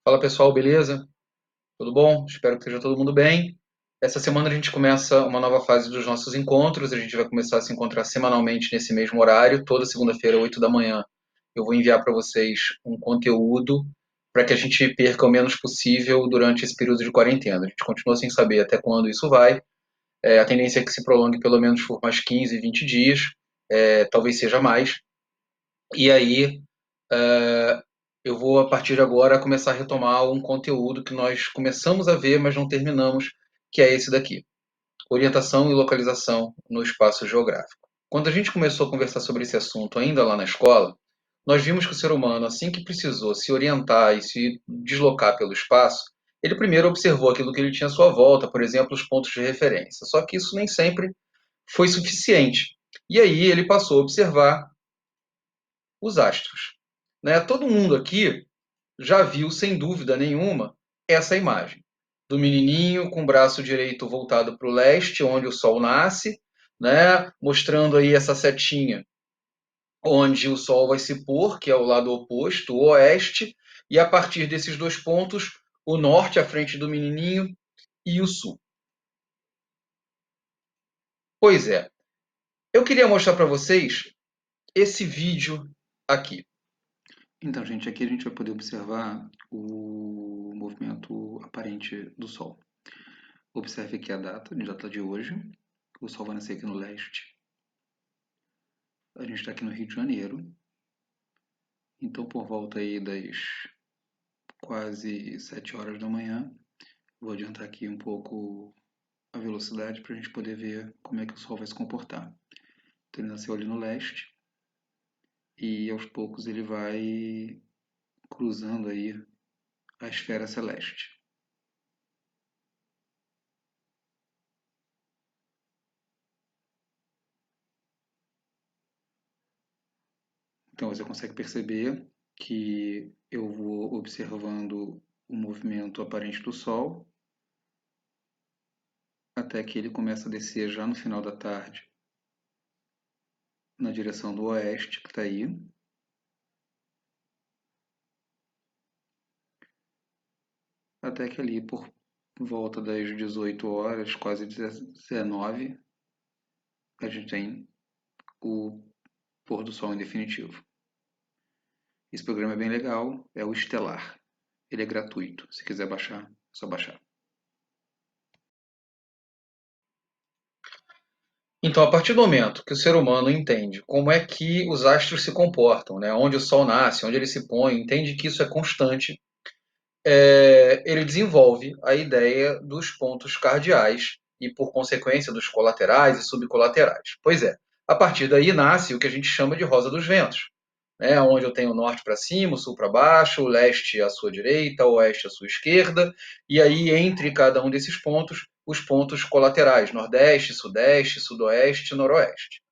Fala pessoal, beleza? Tudo bom? Espero que esteja todo mundo bem. Essa semana a gente começa uma nova fase dos nossos encontros. A gente vai começar a se encontrar semanalmente nesse mesmo horário, toda segunda-feira, 8 da manhã. Eu vou enviar para vocês um conteúdo para que a gente perca o menos possível durante esse período de quarentena. A gente continua sem saber até quando isso vai. A tendência é que se prolongue pelo menos por mais 15, 20 dias, talvez seja mais. E aí, eu vou, a partir de agora, começar a retomar um conteúdo que nós começamos a ver, mas não terminamos, que é esse daqui: orientação e localização no espaço geográfico. Quando a gente começou a conversar sobre esse assunto ainda lá na escola, nós vimos que o ser humano, assim que precisou se orientar e se deslocar pelo espaço, ele primeiro observou aquilo que ele tinha à sua volta, por exemplo, os pontos de referência. Só que isso nem sempre foi suficiente. E aí ele passou a observar os astros. Né? Todo mundo aqui já viu, sem dúvida nenhuma, essa imagem do menininho com o braço direito voltado para o leste, onde o sol nasce, né? Mostrando aí essa setinha onde o sol vai se pôr, que é o lado oposto, o oeste, e a partir desses dois pontos, o norte à frente do menininho e o sul. Pois é, eu queria mostrar para vocês esse vídeo aqui. Então, gente, aqui a gente vai poder observar o movimento aparente do Sol. Observe aqui a data de hoje. O Sol vai nascer aqui no leste. A gente está aqui no Rio de Janeiro. Então, por volta aí das quase 7 horas da manhã, vou adiantar aqui um pouco a velocidade para a gente poder ver como é que o Sol vai se comportar. Então, ele nasceu ali no leste e aos poucos ele vai cruzando aí a esfera celeste. Então você consegue perceber que eu vou observando o movimento aparente do Sol até que ele começa a descer já no final da tarde na direção do oeste, que está aí. Até que ali por volta das 18 horas, quase 19, a gente tem o pôr do Sol em definitivo. Esse programa é bem legal, é o Estelar. Ele é gratuito, se quiser baixar, é só baixar. Então, a partir do momento que o ser humano entende como é que os astros se comportam, né? Onde o Sol nasce, onde ele se põe, entende que isso é constante, ele desenvolve a ideia dos pontos cardeais e, por consequência, dos colaterais e subcolaterais. Pois é, a partir daí nasce o que a gente chama de rosa dos ventos, né? Onde eu tenho o norte para cima, o sul para baixo, o leste à sua direita, o oeste à sua esquerda, e aí entre cada um desses pontos, os pontos colaterais, nordeste, sudeste, sudoeste e noroeste.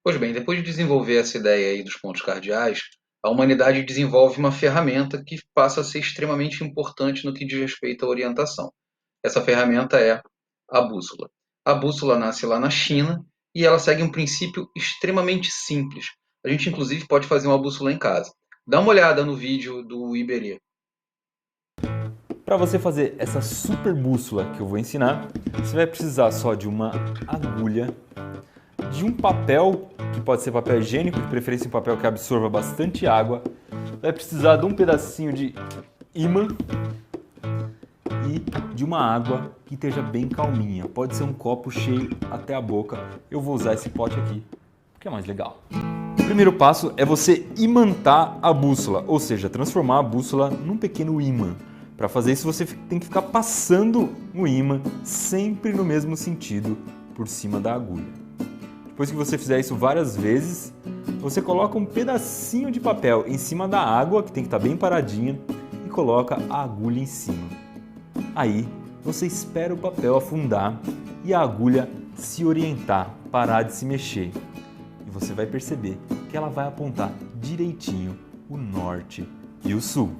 Pois bem, depois de desenvolver essa ideia aí dos pontos cardeais, a humanidade desenvolve uma ferramenta que passa a ser extremamente importante no que diz respeito à orientação. Essa ferramenta é a bússola. A bússola nasce lá na China e ela segue um princípio extremamente simples. A gente, inclusive, pode fazer uma bússola em casa. Dá uma olhada no vídeo do Iberê. Para você fazer essa super bússola que eu vou ensinar, você vai precisar só de uma agulha, de um papel, que pode ser papel higiênico, de preferência um papel que absorva bastante água, vai precisar de um pedacinho de ímã e de uma água que esteja bem calminha. Pode ser um copo cheio até a boca. Eu vou usar esse pote aqui, porque é mais legal. O primeiro passo é você imantar a bússola, ou seja, transformar a bússola num pequeno ímã. Para fazer isso, você tem que ficar passando o ímã sempre no mesmo sentido por cima da agulha. Depois que você fizer isso várias vezes, você coloca um pedacinho de papel em cima da água, que tem que estar bem paradinha, e coloca a agulha em cima. Aí, você espera o papel afundar e a agulha se orientar, parar de se mexer. E você vai perceber que ela vai apontar direitinho o norte e o sul.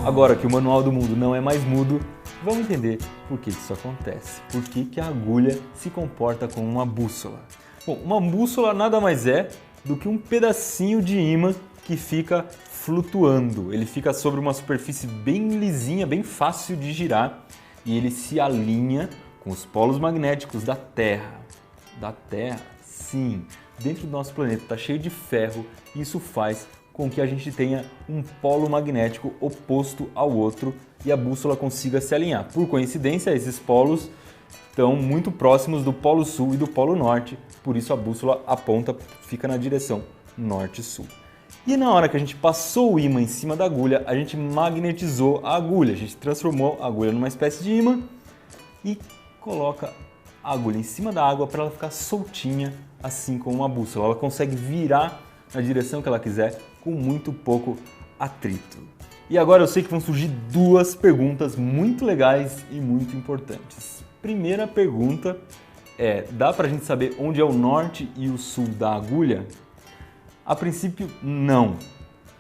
Agora que o manual do mundo não é mais mudo, vamos entender por que isso acontece. Por que a agulha se comporta como uma bússola. Bom, uma bússola nada mais é do que um pedacinho de ímã que fica flutuando. Ele fica sobre uma superfície bem lisinha, bem fácil de girar, e ele se alinha com os polos magnéticos da Terra. Da Terra, sim, dentro do nosso planeta está cheio de ferro, e isso faz com que a gente tenha um polo magnético oposto ao outro e a bússola consiga se alinhar. Por coincidência, esses polos estão muito próximos do Polo Sul e do Polo Norte, por isso a bússola aponta, fica na direção norte-sul. E na hora que a gente passou o ímã em cima da agulha, a gente magnetizou a agulha, a gente transformou a agulha numa espécie de ímã e coloca a agulha em cima da água para ela ficar soltinha, assim como uma bússola. Ela consegue virar na direção que ela quiser com muito pouco atrito. E agora eu sei que vão surgir duas perguntas muito legais e muito importantes. Primeira pergunta é: dá pra gente saber onde é o norte e o sul da agulha? A princípio, não.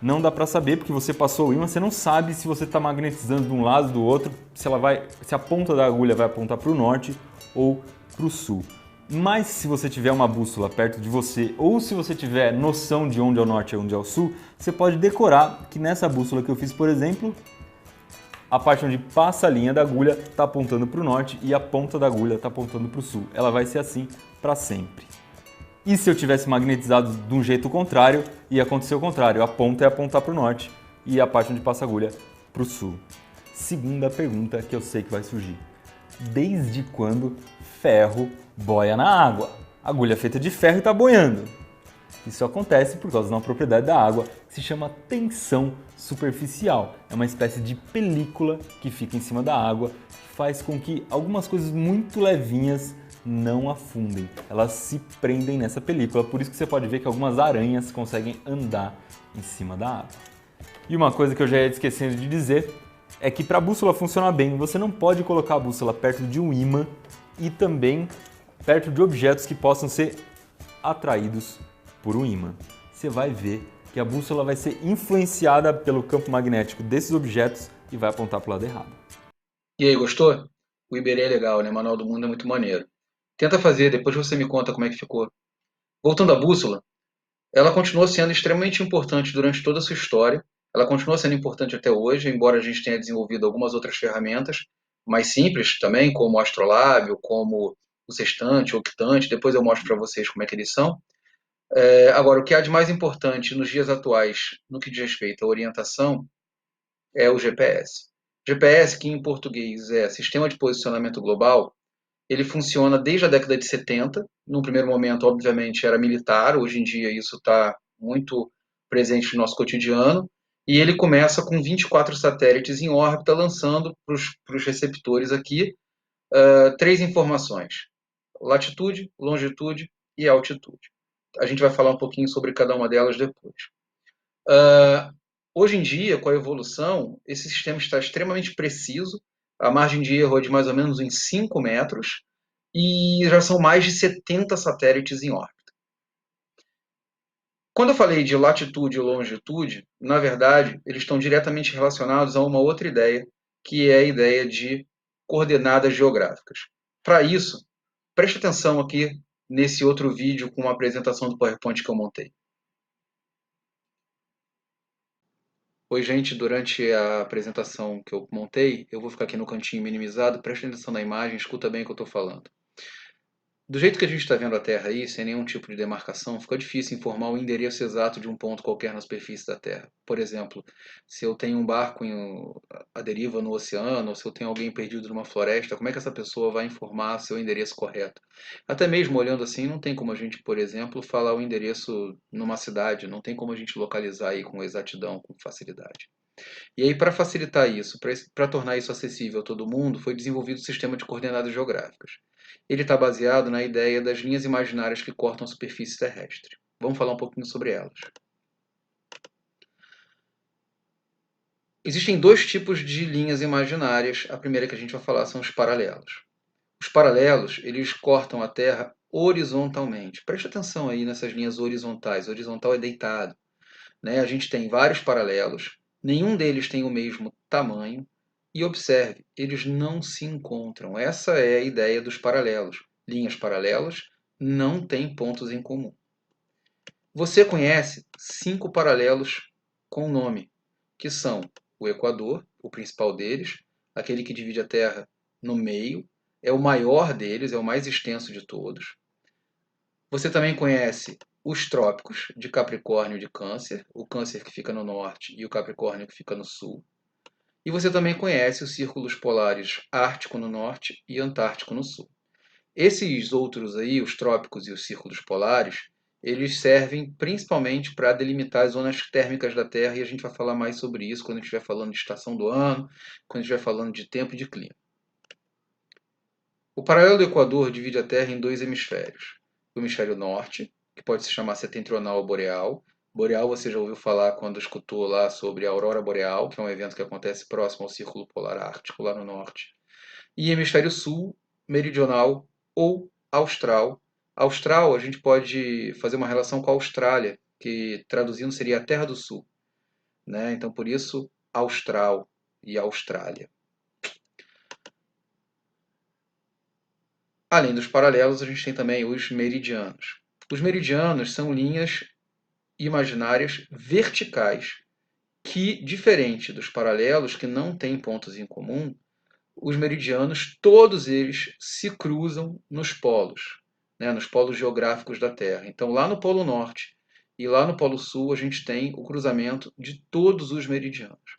Não dá pra saber porque você passou o ímã, você não sabe se você está magnetizando de um lado ou do outro, se a ponta da agulha vai apontar para o norte ou para o sul. Mas se você tiver uma bússola perto de você ou se você tiver noção de onde é o norte e onde é o sul, você pode decorar que nessa bússola que eu fiz, por exemplo, a parte onde passa a linha da agulha está apontando para o norte e a ponta da agulha está apontando para o sul. Ela vai ser assim para sempre. E se eu tivesse magnetizado de um jeito contrário, ia acontecer o contrário. A ponta ia apontar para o norte e a parte onde passa a agulha para o sul. Segunda pergunta que eu sei que vai surgir: desde quando ferro boia na água? A agulha é feita de ferro e está boiando. Isso acontece por causa de uma propriedade da água que se chama tensão superficial. É uma espécie de película que fica em cima da água, que faz com que algumas coisas muito levinhas não afundem. Elas se prendem nessa película, por isso que você pode ver que algumas aranhas conseguem andar em cima da água. E uma coisa que eu já ia esquecendo de dizer é que para a bússola funcionar bem, você não pode colocar a bússola perto de um ímã e também perto de objetos que possam ser atraídos por um ímã. Você vai ver que a bússola vai ser influenciada pelo campo magnético desses objetos e vai apontar para o lado errado. E aí, gostou? O Iberê é legal, né? O Manual do Mundo é muito maneiro. Tenta fazer, depois você me conta como é que ficou. Voltando à bússola, ela continua sendo extremamente importante durante toda a sua história. Ela continua sendo importante até hoje, embora a gente tenha desenvolvido algumas outras ferramentas mais simples também, como o astrolábio, como o sextante, o octante. Depois eu mostro para vocês como é que eles são. Agora, o que há de mais importante nos dias atuais, no que diz respeito à orientação, é o GPS. GPS, que em português é Sistema de Posicionamento Global, ele funciona desde a década de 70. Num primeiro momento, obviamente, era militar. Hoje em dia isso está muito presente no nosso cotidiano. E ele começa com 24 satélites em órbita, lançando para os receptores aqui três informações: latitude, longitude e altitude. A gente vai falar um pouquinho sobre cada uma delas depois. Hoje em dia, com a evolução, esse sistema está extremamente preciso. A margem de erro é de mais ou menos uns 5 metros e já são mais de 70 satélites em órbita. Quando eu falei de latitude e longitude, na verdade, eles estão diretamente relacionados a uma outra ideia, que é a ideia de coordenadas geográficas. Para isso, preste atenção aqui nesse outro vídeo com uma apresentação do PowerPoint que eu montei. Oi, gente, durante a apresentação que eu montei, eu vou ficar aqui no cantinho minimizado, preste atenção na imagem, escuta bem o que eu estou falando. Do jeito que a gente está vendo a Terra aí, sem nenhum tipo de demarcação, fica difícil informar o endereço exato de um ponto qualquer na superfície da Terra. Por exemplo, se eu tenho um barco à deriva no oceano, ou se eu tenho alguém perdido numa floresta, como é que essa pessoa vai informar seu endereço correto? Até mesmo olhando assim, não tem como a gente, por exemplo, falar o endereço numa cidade, não tem como a gente localizar aí com exatidão, com facilidade. E aí, para facilitar isso, para tornar isso acessível a todo mundo, foi desenvolvido o sistema de coordenadas geográficas. Ele está baseado na ideia das linhas imaginárias que cortam a superfície terrestre. Vamos falar um pouquinho sobre elas. Existem dois tipos de linhas imaginárias. A primeira que a gente vai falar são os paralelos. Os paralelos, eles cortam a Terra horizontalmente. Preste atenção aí nessas linhas horizontais. Horizontal é deitado, né? A gente tem vários paralelos, nenhum deles tem o mesmo tamanho, e observe, eles não se encontram. Essa é a ideia dos paralelos. Linhas paralelas não têm pontos em comum. Você conhece 5 paralelos com nome, que são o Equador, o principal deles, aquele que divide a Terra no meio, é o maior deles, é o mais extenso de todos. Você também conhece os trópicos de Capricórnio e de Câncer, o Câncer que fica no norte e o Capricórnio que fica no sul. E você também conhece os círculos polares Ártico no norte e Antártico no sul. Esses outros aí, os trópicos e os círculos polares, eles servem principalmente para delimitar as zonas térmicas da Terra, e a gente vai falar mais sobre isso quando a gente estiver falando de estação do ano, quando a gente estiver falando de tempo e de clima. O paralelo do Equador divide a Terra em 2 hemisférios. O hemisfério norte, que pode se chamar setentrional ou boreal. Boreal você já ouviu falar quando escutou lá sobre a aurora boreal, que é um evento que acontece próximo ao círculo polar ártico, lá no norte. E hemisfério sul, meridional ou austral. Austral, a gente pode fazer uma relação com a Austrália, que traduzindo seria a Terra do Sul, né? Então, por isso, Austral e Austrália. Além dos paralelos, a gente tem também os meridianos. Os meridianos são linhas imaginárias verticais que, diferente dos paralelos, que não têm pontos em comum, os meridianos, todos eles se cruzam nos polos, né, nos polos geográficos da Terra. Então, lá no Polo Norte e lá no Polo Sul, a gente tem o cruzamento de todos os meridianos.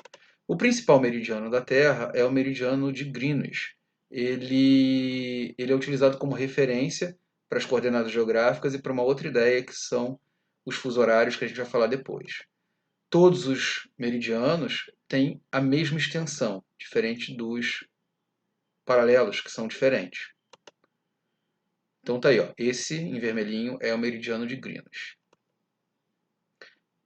O principal meridiano da Terra é o meridiano de Greenwich. Ele é utilizado como referência para as coordenadas geográficas e para uma outra ideia que são os fusos horários, que a gente vai falar depois. Todos os meridianos têm a mesma extensão, diferente dos paralelos, que são diferentes. Então tá aí, ó. Esse em vermelhinho é o meridiano de Greenwich.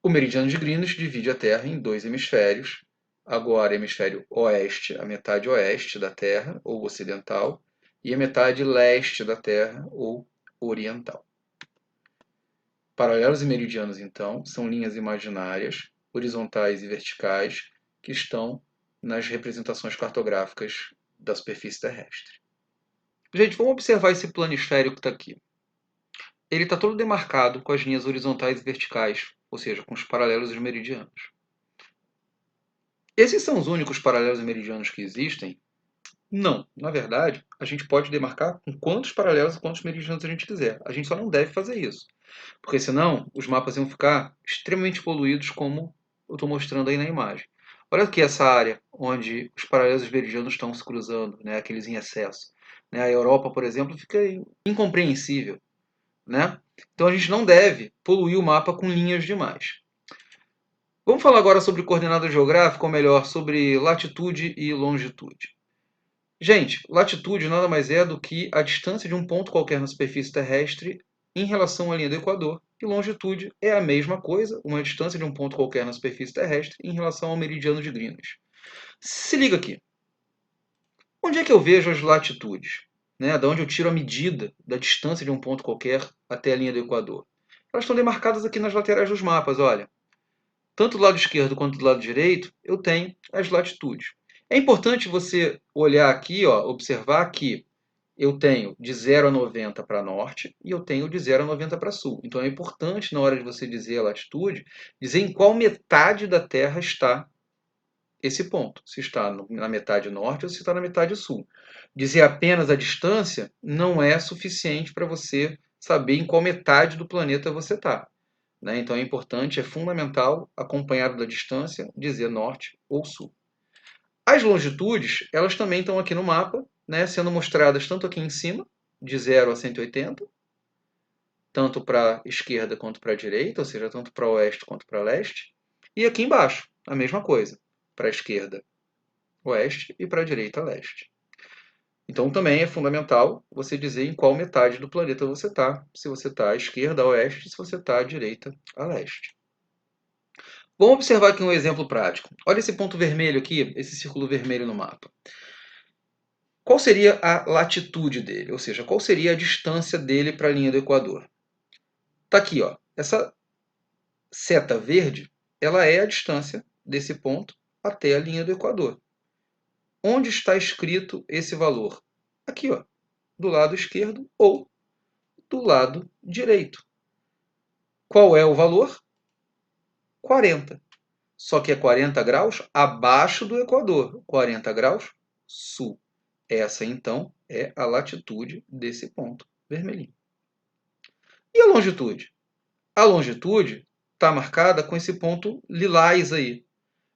O meridiano de Greenwich divide a Terra em 2 hemisférios. Agora, hemisfério oeste, a metade oeste da Terra, ou ocidental, e a metade leste da Terra, ou oriental. Paralelos e meridianos, então, são linhas imaginárias, horizontais e verticais, que estão nas representações cartográficas da superfície terrestre. Gente, vamos observar esse planisfério que está aqui. Ele está todo demarcado com as linhas horizontais e verticais, ou seja, com os paralelos e os meridianos. Esses são os únicos paralelos e meridianos que existem? Não. Na verdade, a gente pode demarcar com quantos paralelos e quantos meridianos a gente quiser. A gente só não deve fazer isso. Porque senão os mapas iam ficar extremamente poluídos, como eu estou mostrando aí na imagem. Olha aqui essa área onde os paralelos e os meridianos estão se cruzando, né, aqueles em excesso. Né? A Europa, por exemplo, fica incompreensível. Né? Então a gente não deve poluir o mapa com linhas demais. Vamos falar agora sobre coordenada geográfica, ou melhor, sobre latitude e longitude. Gente, latitude nada mais é do que a distância de um ponto qualquer na superfície terrestre em relação à linha do Equador. E longitude é a mesma coisa, uma distância de um ponto qualquer na superfície terrestre em relação ao meridiano de Greenwich. Se liga aqui. Onde é que eu vejo as latitudes? Né? Da onde eu tiro a medida da distância de um ponto qualquer até a linha do Equador? Elas estão demarcadas aqui nas laterais dos mapas, olha. Tanto do lado esquerdo quanto do lado direito, eu tenho as latitudes. É importante você olhar aqui, ó, observar que eu tenho de 0 a 90 para norte e eu tenho de 0 a 90 para sul. Então é importante, na hora de você dizer a latitude, dizer em qual metade da Terra está esse ponto. Se está na metade norte ou se está na metade sul. Dizer apenas a distância não é suficiente para você saber em qual metade do planeta você está. Né? Então é importante, é fundamental, acompanhado da distância, dizer norte ou sul. As longitudes, elas também estão aqui no mapa, né, sendo mostradas tanto aqui em cima, de 0 a 180, tanto para a esquerda quanto para a direita, ou seja, tanto para oeste quanto para leste. E aqui embaixo, a mesma coisa, para a esquerda, oeste, e para a direita, leste. Então também é fundamental você dizer em qual metade do planeta você está, se você está à esquerda, a oeste, se você está à direita, a leste. Vamos observar aqui um exemplo prático. Olha esse ponto vermelho aqui, esse círculo vermelho no mapa. Qual seria a latitude dele? Ou seja, qual seria a distância dele para a linha do Equador? Está aqui, ó. Essa seta verde, ela é a distância desse ponto até a linha do Equador. Onde está escrito esse valor? Aqui, ó, do lado esquerdo ou do lado direito. Qual é o valor? 40. Só que é 40 graus abaixo do Equador, 40 graus sul. Essa, então, é a latitude desse ponto vermelhinho. E a longitude? A longitude está marcada com esse ponto lilás aí.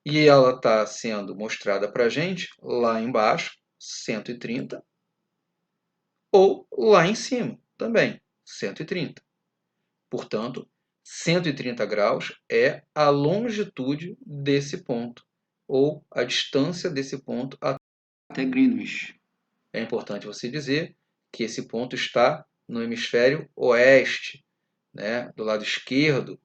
E ela está sendo mostrada para a gente lá embaixo, 130, ou lá em cima também, 130. Portanto, 130 graus é a longitude desse ponto, ou a distância desse ponto até Greenwich. É importante você dizer que esse ponto está no hemisfério oeste, né, do lado esquerdo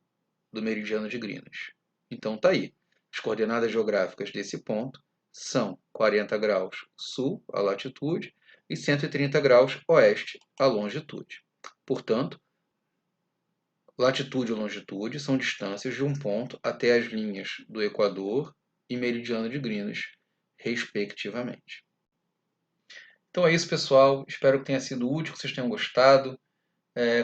do meridiano de Greenwich. Então tá aí. As coordenadas geográficas desse ponto são 40 graus sul, a latitude, e 130 graus oeste, a longitude. Portanto, latitude e longitude são distâncias de um ponto até as linhas do Equador e meridiano de Greenwich, respectivamente. Então é isso, pessoal. Espero que tenha sido útil, que vocês tenham gostado.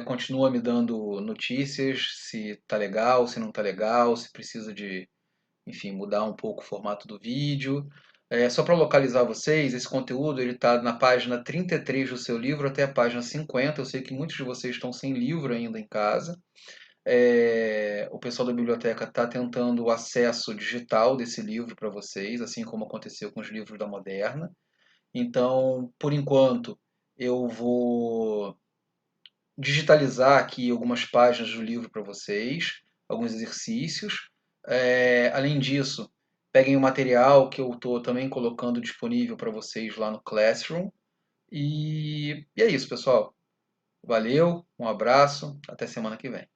Continua me dando notícias, se tá legal, se não tá legal, se precisa de, enfim, mudar um pouco o formato do vídeo. Só para localizar vocês, esse conteúdo está na página 33 do seu livro até a página 50. Eu sei que muitos de vocês estão sem livro ainda em casa. O pessoal da biblioteca está tentando o acesso digital desse livro para vocês, assim como aconteceu com os livros da Moderna. Então, por enquanto, eu vou digitalizar aqui algumas páginas do livro para vocês, alguns exercícios. Além disso, peguem o material que eu estou também colocando disponível para vocês lá no Classroom. E é isso, pessoal. Valeu, um abraço, até semana que vem.